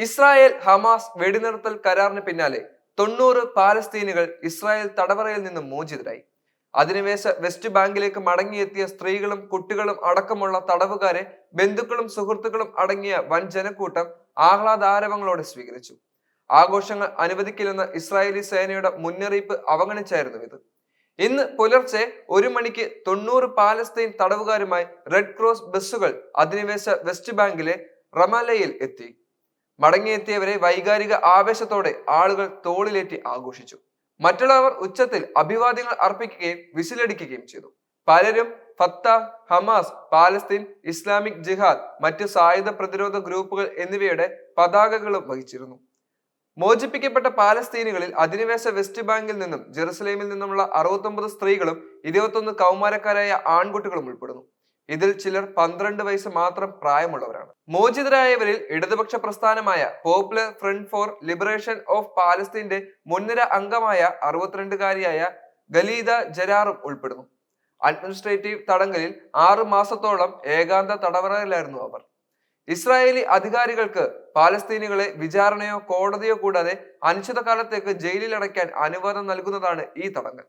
Israel Hamas വെടിനിർത്തൽ കരാറിന് പിന്നാലെ 90 പാലസ്തീനികൾ ഇസ്രായേൽ തടവറയിൽ നിന്നും മോചിതരായി. അധിനിവേശ വെസ്റ്റ് ബാങ്കിലേക്ക് മടങ്ങിയെത്തിയ സ്ത്രീകളും കുട്ടികളും അടക്കമുള്ള തടവുകാരെ ബന്ധുക്കളും സുഹൃത്തുക്കളും അടങ്ങിയ വൻ ജനക്കൂട്ടം ആഹ്ലാദാരവങ്ങളോടെ സ്വീകരിച്ചു. ആഘോഷങ്ങൾ അനുവദിക്കില്ലെന്ന ഇസ്രായേലി സേനയുടെ മുന്നറിയിപ്പ് അവഗണിച്ചായിരുന്നു ഇത്. ഇന്ന് പുലർച്ചെ 1 മണിക്ക് 90 പാലസ്തീൻ തടവുകാരുമായി റെഡ് ക്രോസ് ബസ്സുകൾ അധിനിവേശ വെസ്റ്റ് ബാങ്കിലെ റമല്ലയിൽ എത്തി. മടങ്ങിയെത്തിയവരെ വൈകാരിക ആവേശത്തോടെ ആളുകൾ തോളിലേറ്റി ആഘോഷിച്ചു. മറ്റുള്ളവർ ഉച്ചത്തിൽ അഭിവാദ്യങ്ങൾ അർപ്പിക്കുകയും വിസിലടിക്കുകയും ചെയ്തു. പലരും ഫത്താഹ്, ഹമാസ്, പാലസ്തീൻ, ഇസ്ലാമിക് ജിഹാദ്, മറ്റ് സായുധ പ്രതിരോധ ഗ്രൂപ്പുകൾ എന്നിവയുടെ പതാകകളും വഹിച്ചിരുന്നു. മോചിപ്പിക്കപ്പെട്ട പാലസ്തീനികളിൽ അധിനിവേശ വെസ്റ്റ് ബാങ്കിൽ നിന്നും ജെറുസലേമിൽ നിന്നുമുള്ള 69 സ്ത്രീകളും 21 കൗമാരക്കാരായ ആൺകുട്ടികളും ഉൾപ്പെടുന്നു. ഇതിൽ ചിലർ 12 വയസ്സ് മാത്രം പ്രായമുള്ളവരാണ്. മോചിതരായവരിൽ ഇടതുപക്ഷ പ്രസ്ഥാനമായ Popular Front for Liberation of പാലസ്തീന്റെ മുൻനിര അംഗമായ 62-കാരിയായ ഗലീദ ജരാറും ഉൾപ്പെടുന്നു. അഡ്മിനിസ്ട്രേറ്റീവ് തടങ്കലിൽ 6 മാസത്തോളം ഏകാന്ത തടവറയിലായിരുന്നു അവർ. ഇസ്രായേലി അധികാരികൾക്ക് പാലസ്തീനികളെ വിചാരണയോ കോടതിയോ കൂടാതെ അനിശ്ചിതകാലത്തേക്ക് ജയിലിൽ അടയ്ക്കാൻ അനുവാദം നൽകുന്നതാണ് ഈ തടങ്കൽ.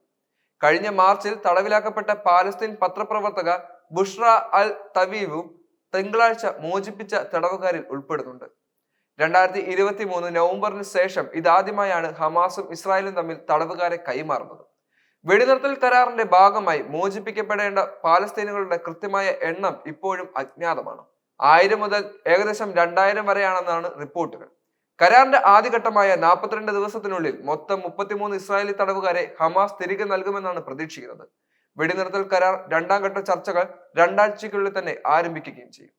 കഴിഞ്ഞ മാർച്ചിൽ തടവിലാക്കപ്പെട്ട പാലസ്തീൻ പത്രപ്രവർത്തക ബുഷ്ര അൽ തവീവും തിങ്കളാഴ്ച മോചിപ്പിച്ച തടവുകാരിൽ ഉൾപ്പെടുന്നുണ്ട്. 2023 നവംബറിന് ശേഷം ഇതാദ്യമായാണ് ഹമാസും ഇസ്രായേലും തമ്മിൽ തടവുകാരെ കൈമാറുന്നത്. വെടിനിർത്തൽ കരാറിന്റെ ഭാഗമായി മോചിപ്പിക്കപ്പെടേണ്ട പാലസ്തീനുകളുടെ കൃത്യമായ എണ്ണം ഇപ്പോഴും അജ്ഞാതമാണ്. 1000 മുതൽ ഏകദേശം 2000 വരെയാണെന്നാണ് റിപ്പോർട്ടുകൾ. കരാറിന്റെ ആദ്യഘട്ടമായ 42 ദിവസത്തിനുള്ളിൽ മൊത്തം 33 ഇസ്രായേലി തടവുകാരെ ഹമാസ് തിരികെ നൽകുമെന്നാണ് പ്രതീക്ഷിക്കുന്നത്. വെടിനിർത്തൽ കരാർ 2ാം ഘട്ട ചർച്ചകൾ 2 ആഴ്ചയ്ക്കുള്ളിൽ തന്നെ ആരംഭിക്കുകയും ചെയ്യും.